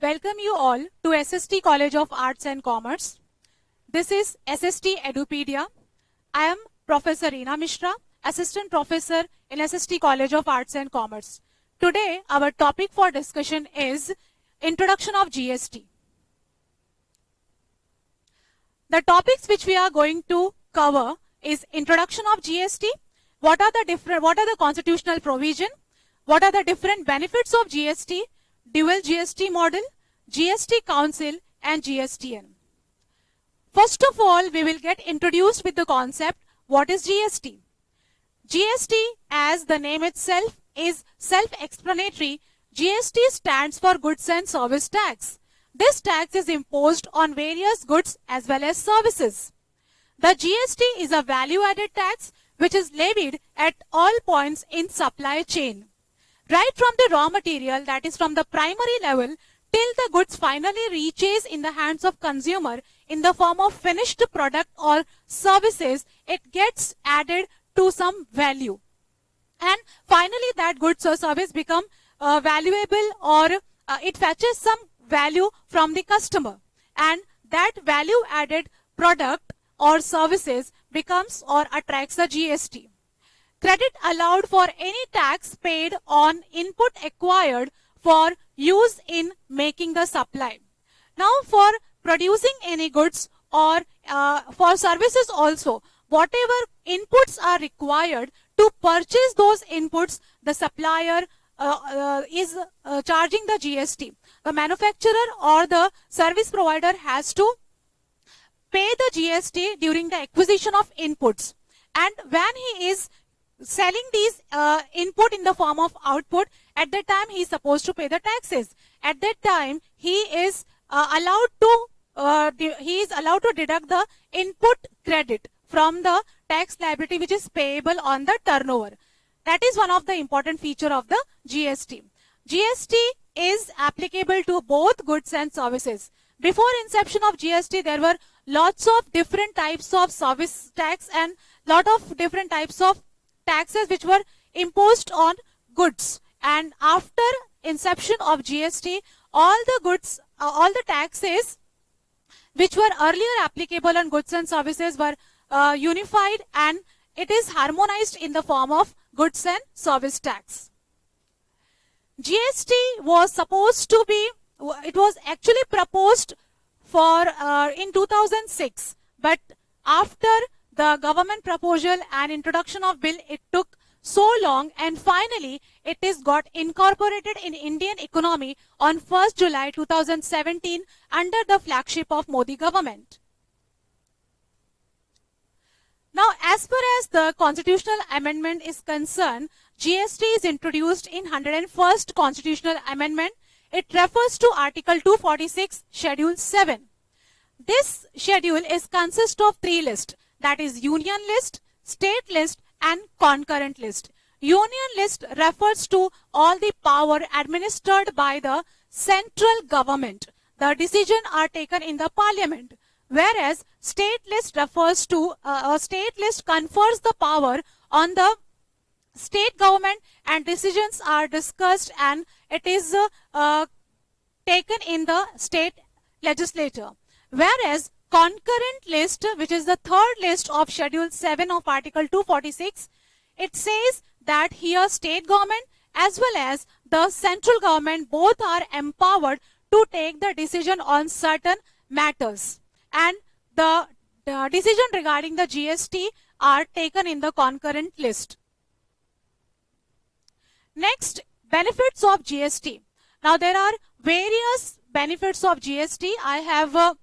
Welcome you all to SST College of Arts and Commerce. This is SST Edupedia. I am Professor Reena Mishra, Assistant Professor in SST College of Arts and Commerce. Today, our topic for discussion is Introduction of GST. The topics which we are going to cover is Introduction of GST, what are the constitutional provision, what are the different benefits of GST, dual GST model, GST Council and GSTN. First of all, we will get introduced with the concept, what is GST? GST, as the name itself is self-explanatory, GST stands for Goods and Service Tax. This tax is imposed on various goods as well as services. The GST is a value-added tax which is levied at all points in supply chain. Right from the raw material, that is from the primary level, till the goods finally reaches in the hands of consumer in the form of finished product or services, it gets added to some value. And finally that goods or service become valuable, or it fetches some value from the customer. And that value added product or services becomes or attracts the GST. Credit allowed for any tax paid on input acquired for use in making the supply. Now for producing any goods or for services also, whatever inputs are required to purchase those inputs, the supplier is charging the GST. The manufacturer or the service provider has to pay the GST during the acquisition of inputs. And when he is selling these input in the form of output, at that time he is supposed to pay the taxes. At that time he is allowed to deduct the input credit from the tax liability which is payable on the turnover. That is one of the important feature of the GST. GST is applicable to both goods and services. Before inception of GST, there were lots of different types of service tax and lot of different types of taxes which were imposed on goods. And after inception of GST, all the goods, all the taxes which were earlier applicable on goods and services were unified, and it is harmonized in the form of goods and service tax. GST was supposed to be, it was actually proposed for in 2006, but after the government proposal and introduction of bill, it took so long, and finally it is got incorporated in Indian economy on 1st July 2017 under the flagship of Modi government. Now, as far as the constitutional amendment is concerned, GST is introduced in 101st constitutional amendment. It refers to Article 246, Schedule 7. This schedule is consist of three lists, that is Union List, State List and Concurrent List. Union List refers to all the power administered by the central government. The decisions are taken in the parliament. Whereas State List refers to, State List confers the power on the state government and decisions are discussed and it is taken in the state legislature. Whereas Concurrent List, which is the third list of Schedule 7 of Article 246, it says that here state government as well as the central government both are empowered to take the decision on certain matters. And the decision regarding the GST are taken in the Concurrent List. Next, benefits of GST. Now there are various benefits of GST. I have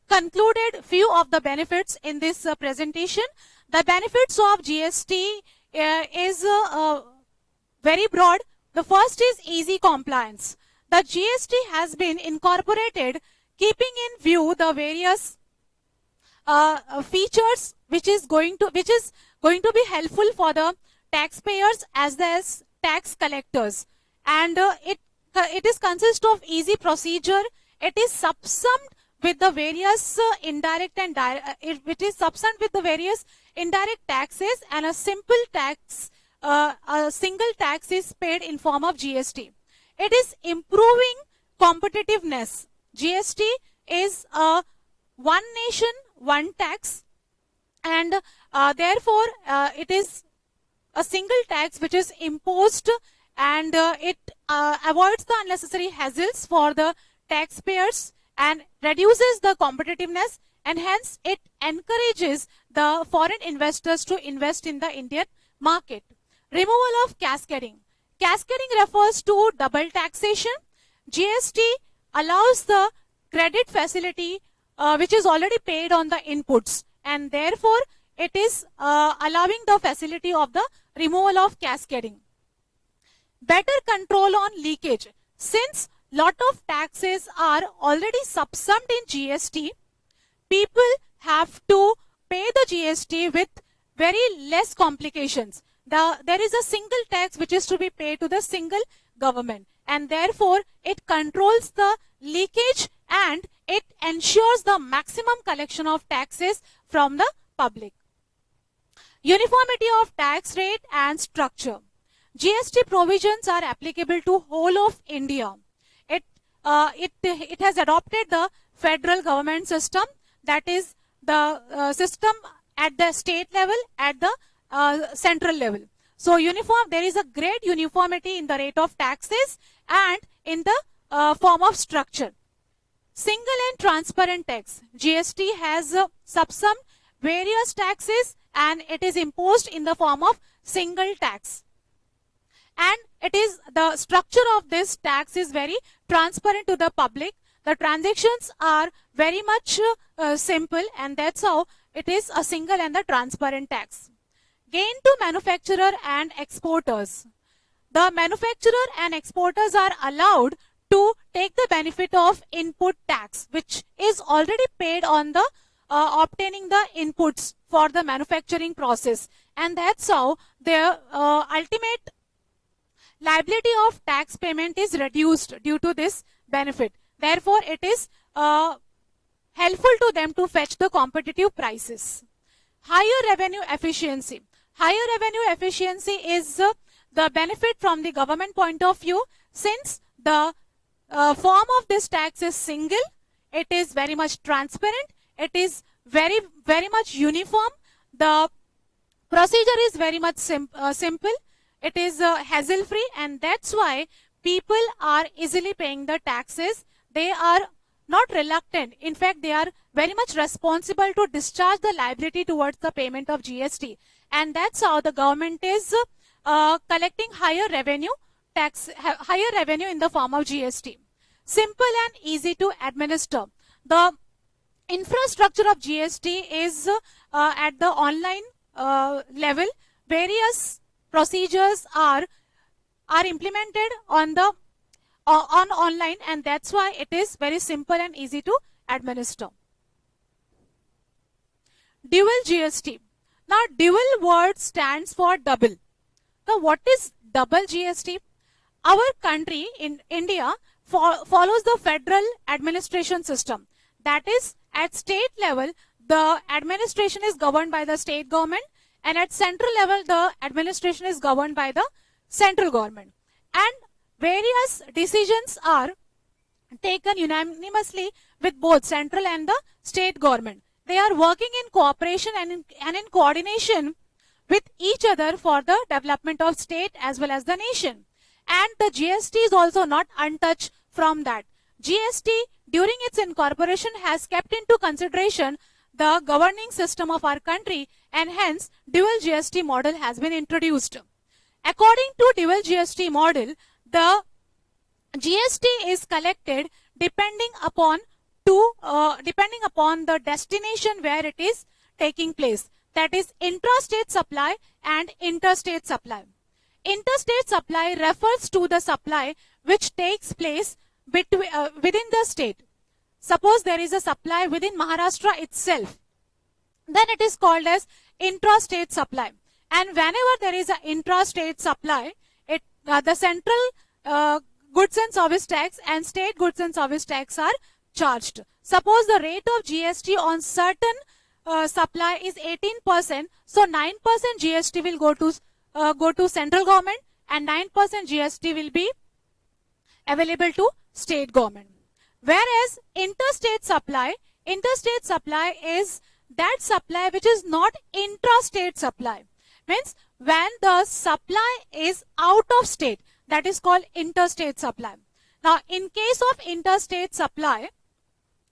concluded few of the benefits in this presentation. The benefits of GST is very broad. The first is easy compliance. The GST has been incorporated keeping in view the various features which is going to be helpful for the taxpayers as well as tax collectors. And it is consist of easy procedure. It is subsumed with the various indirect and it is subsumed with the various indirect taxes, and a simple tax, a single tax is paid in form of GST. It is improving competitiveness. GST is a one nation, one tax, and therefore it is a single tax which is imposed, and it avoids the unnecessary hassles for the taxpayers and reduces the competitiveness, and hence it encourages the foreign investors to invest in the Indian market. Removal of cascading. Cascading refers to double taxation. GST allows the credit facility which is already paid on the inputs, and therefore it is allowing the facility of the removal of cascading. Better control on leakage. Since lot of taxes are already subsumed in GST, people have to pay the GST with very less complications. There is a single tax which is to be paid to the single government, and therefore it controls the leakage and it ensures the maximum collection of taxes from the public. Uniformity of tax rate and structure. GST provisions are applicable to whole of India. It has adopted the federal government system, that is the system at the state level, at the central level. So there is a great uniformity in the rate of taxes and in the form of structure. Single and transparent tax. GST has subsumed various taxes and it is imposed in the form of single tax. And the structure of this tax is very transparent to the public. The transactions are very much simple, and that's how it is a single and the transparent tax. Gain to manufacturer and exporters. The manufacturer and exporters are allowed to take the benefit of input tax, which is already paid on the obtaining the inputs for the manufacturing process, and that's how their ultimate liability of tax payment is reduced due to this benefit. Therefore, it is helpful to them to fetch the competitive prices. Higher revenue efficiency. Higher revenue efficiency is the benefit from the government point of view. Since the form of this tax is single, it is very much transparent, it is very much uniform, the procedure is very much simple, it is hassle free, and that's why people are easily paying the taxes. They are not reluctant. In fact, they are very much responsible to discharge the liability towards the payment of GST, and that's how the government is collecting higher revenue in the form of GST. Simple and easy to administer. The infrastructure of GST is at the online level. Various procedures are implemented on online, and that's why it is very simple and easy to administer. Dual GST. Now, dual word stands for double. Now, what is double GST? Our country in India follows the federal administration system. That is, at state level, the administration is governed by the state government, and at central level, the administration is governed by the central government. And various decisions are taken unanimously with both central and the state government. They are working in cooperation and in coordination with each other for the development of state as well as the nation. And the GST is also not untouched from that. GST during its incorporation has kept into consideration the governing system of our country, and hence dual GST model has been introduced. According to dual GST model, the GST is collected depending upon the destination where it is taking place. That is intrastate supply and interstate supply. Interstate supply refers to the supply which takes place within the state. Suppose there is a supply within Maharashtra itself, then it is called as intrastate supply. And whenever there is an intrastate supply, the central goods and service tax and state goods and service tax are charged. Suppose the rate of GST on certain supply is 18%, so 9% GST will go to central government, and 9% GST will be available to state government. Whereas interstate supply is that supply which is not intrastate supply. Means when the supply is out of state, that is called interstate supply. Now in case of interstate supply,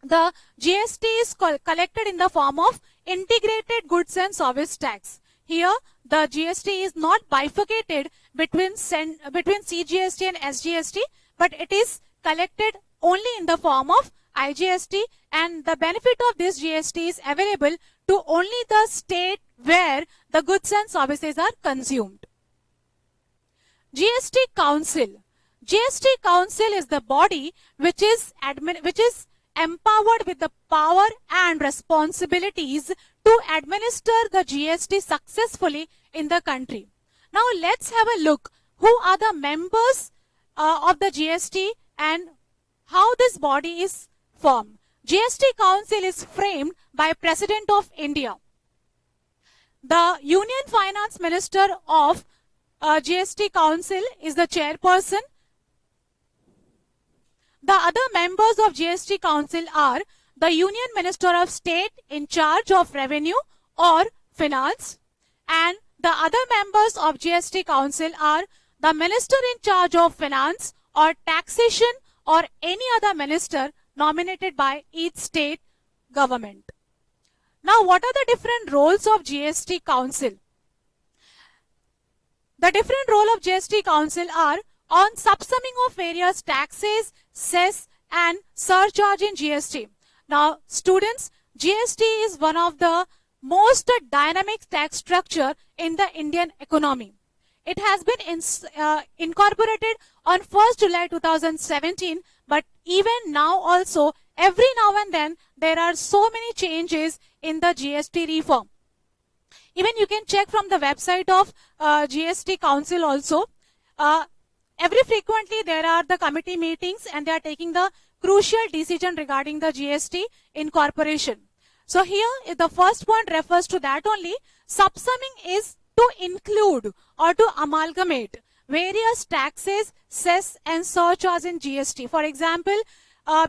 the GST is collected in the form of integrated goods and service tax. Here the GST is not bifurcated between CGST and SGST, but it is collected only in the form of IGST, and the benefit of this GST is available to only the state where the goods and services are consumed. GST Council. GST Council is the body which is empowered with the power and responsibilities to administer the GST successfully in the country. Now let's have a look who are the members of the GST and how this body is formed. GST Council is framed by President of India. The Union Finance Minister of GST Council is the chairperson. The other members of GST Council are the Union Minister of State in charge of Revenue or Finance, and the other members of GST Council are the Minister in charge of Finance or Taxation or any other minister nominated by each state government. Now, what are the different roles of GST Council? The different role of GST Council are on subsumming of various taxes, cess and surcharge in GST. Now students, GST is one of the most dynamic tax structure in the Indian economy. It has been incorporated on 1st July 2017, but even now also every now and then there are so many changes in the GST reform. Even you can check from the website of GST Council also. Every frequently there are the committee meetings and they are taking the crucial decision regarding the GST incorporation. So here the first point refers to that only. Subsumming is to include or to amalgamate various taxes, cess and surcharge in GST. For example,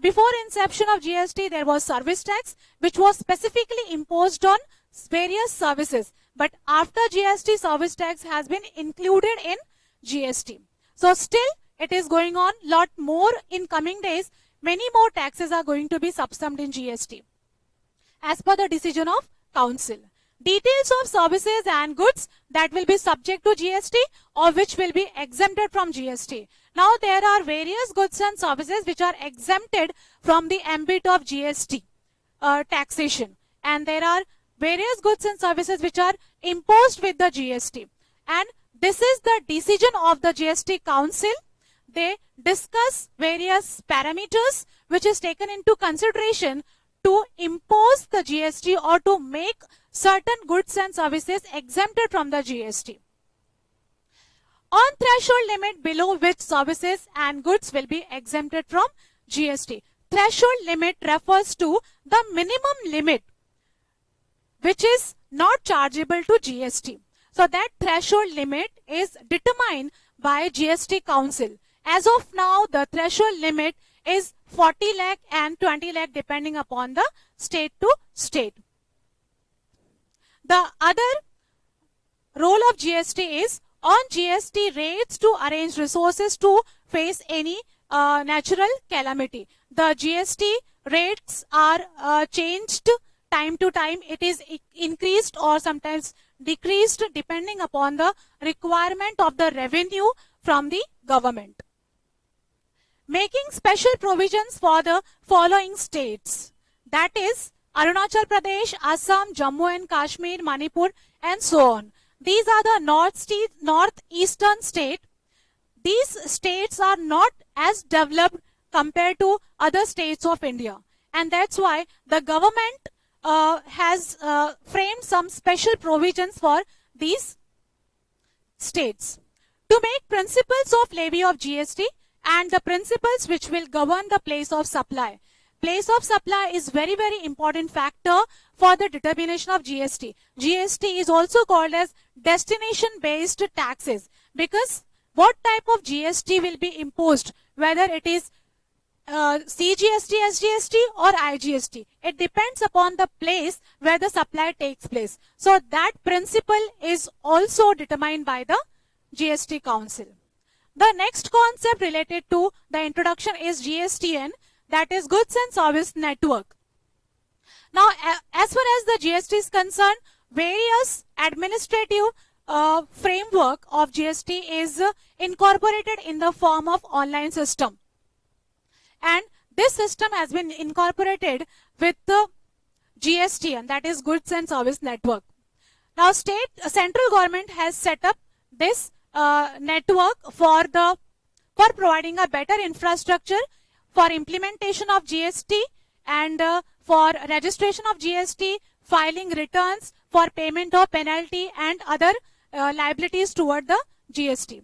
before inception of GST there was service tax which was specifically imposed on various services. But after GST, service tax has been included in GST. So still it is going on lot more in coming days. Many more taxes are going to be subsumed in GST as per the decision of Council. Details of services and goods that will be subject to GST or which will be exempted from GST. Now there are various goods and services which are exempted from the ambit of GST taxation, and there are various goods and services which are imposed with the GST. And this is the decision of the GST Council. They discuss various parameters which is taken into consideration to impose the GST or to make certain goods and services exempted from the GST. On threshold limit below which services and goods will be exempted from GST. Threshold limit refers to the minimum limit which is not chargeable to GST. So that threshold limit is determined by GST Council. As of now, the threshold limit is 40 lakh and 20 lakh depending upon the state to state. The other role of GST is on GST rates to arrange resources to face any natural calamity. The GST rates are changed time to time. It is increased or sometimes decreased depending upon the requirement of the revenue from the government. Making special provisions for the following states, that is Arunachal Pradesh, Assam, Jammu and Kashmir, Manipur and so on. These are the northeastern state. These states are not as developed compared to other states of India, and that's why the government has framed some special provisions for these states. To make principles of levy of GST and the principles which will govern the place of supply. Place of supply is very important factor for the determination of GST. GST is also called as destination based taxes, because what type of GST will be imposed, whether it is CGST, SGST or IGST. It depends upon the place where the supply takes place. So that principle is also determined by the GST Council. The next concept related to the introduction is GSTN, that is Goods and Service Network. Now, as far as the GST is concerned, various administrative framework of GST is incorporated in the form of online system. And this system has been incorporated with the GSTN, that is Goods and Service Network. Now, central government has set up this network for providing a better infrastructure for implementation of GST and for registration of GST, filing returns, for payment of penalty and other liabilities toward the GST.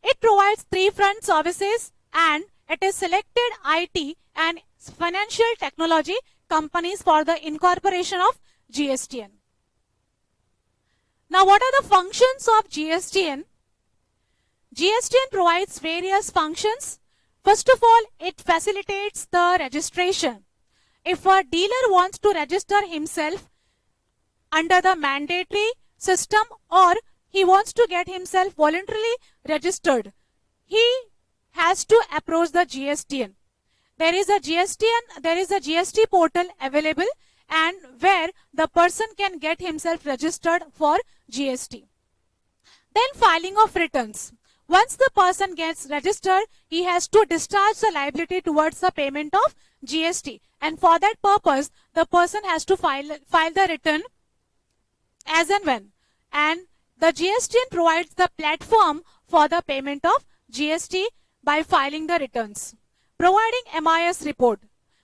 It provides three-front services and it is selected IT and financial technology companies for the incorporation of GSTN. Now, what are the functions of GSTN? GSTN provides various functions. First of all, it facilitates the registration. If a dealer wants to register himself under the mandatory system or he wants to get himself voluntarily registered, he has to approach the GSTN. There is a GST portal available and where the person can get himself registered for GST. Then filing of returns. Once the person gets registered, he has to discharge the liability towards the payment of GST. And for that purpose, the person has to file the return as and when. And the GSTN provides the platform for the payment of GST by filing the returns. Providing MIS report.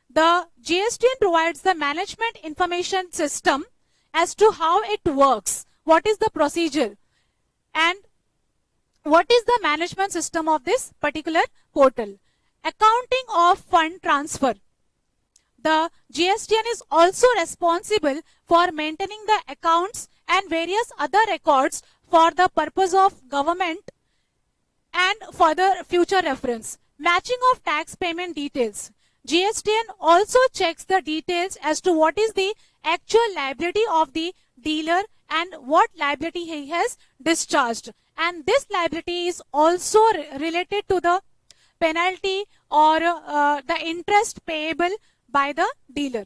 The GSTN provides the management information system as to how it works, what is the procedure, and what is the management system of this particular portal. Accounting of fund transfer. The GSTN is also responsible for maintaining the accounts and various other records for the purpose of government and for the future reference. Matching of tax payment details. GSTN also checks the details as to what is the actual liability of the dealer and what liability he has discharged. And this liability is also related to the penalty or the interest payable by the dealer.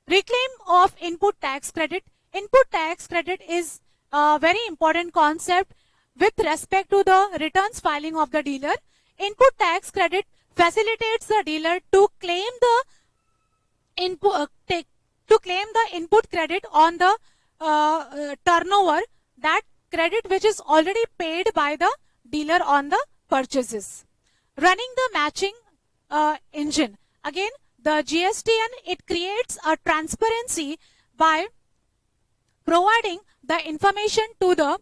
Reclaim of input tax credit. Input tax credit is a very important concept with respect to the returns filing of the dealer. Input tax credit facilitates the dealer to claim the input credit on the turnover, that credit which is already paid by the dealer on the purchases. Running the matching engine. Again, the GSTN, it creates a transparency by providing the information to the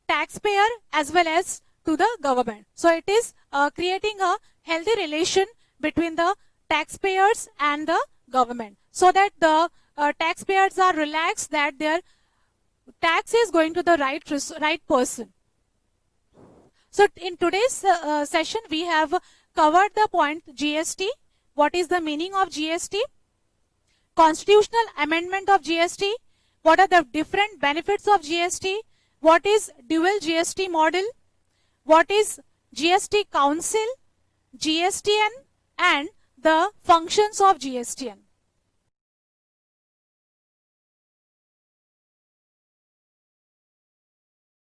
taxpayer as well as to the government. So it is creating a healthy relation between the taxpayers and the government, so that the taxpayers are relaxed that their tax is going to the right person. So in today's session, we have covered the point GST. What is the meaning of GST? Constitutional amendment of GST. What are the different benefits of GST? What is dual GST model? What is GST Council, GSTN, and the functions of GSTN?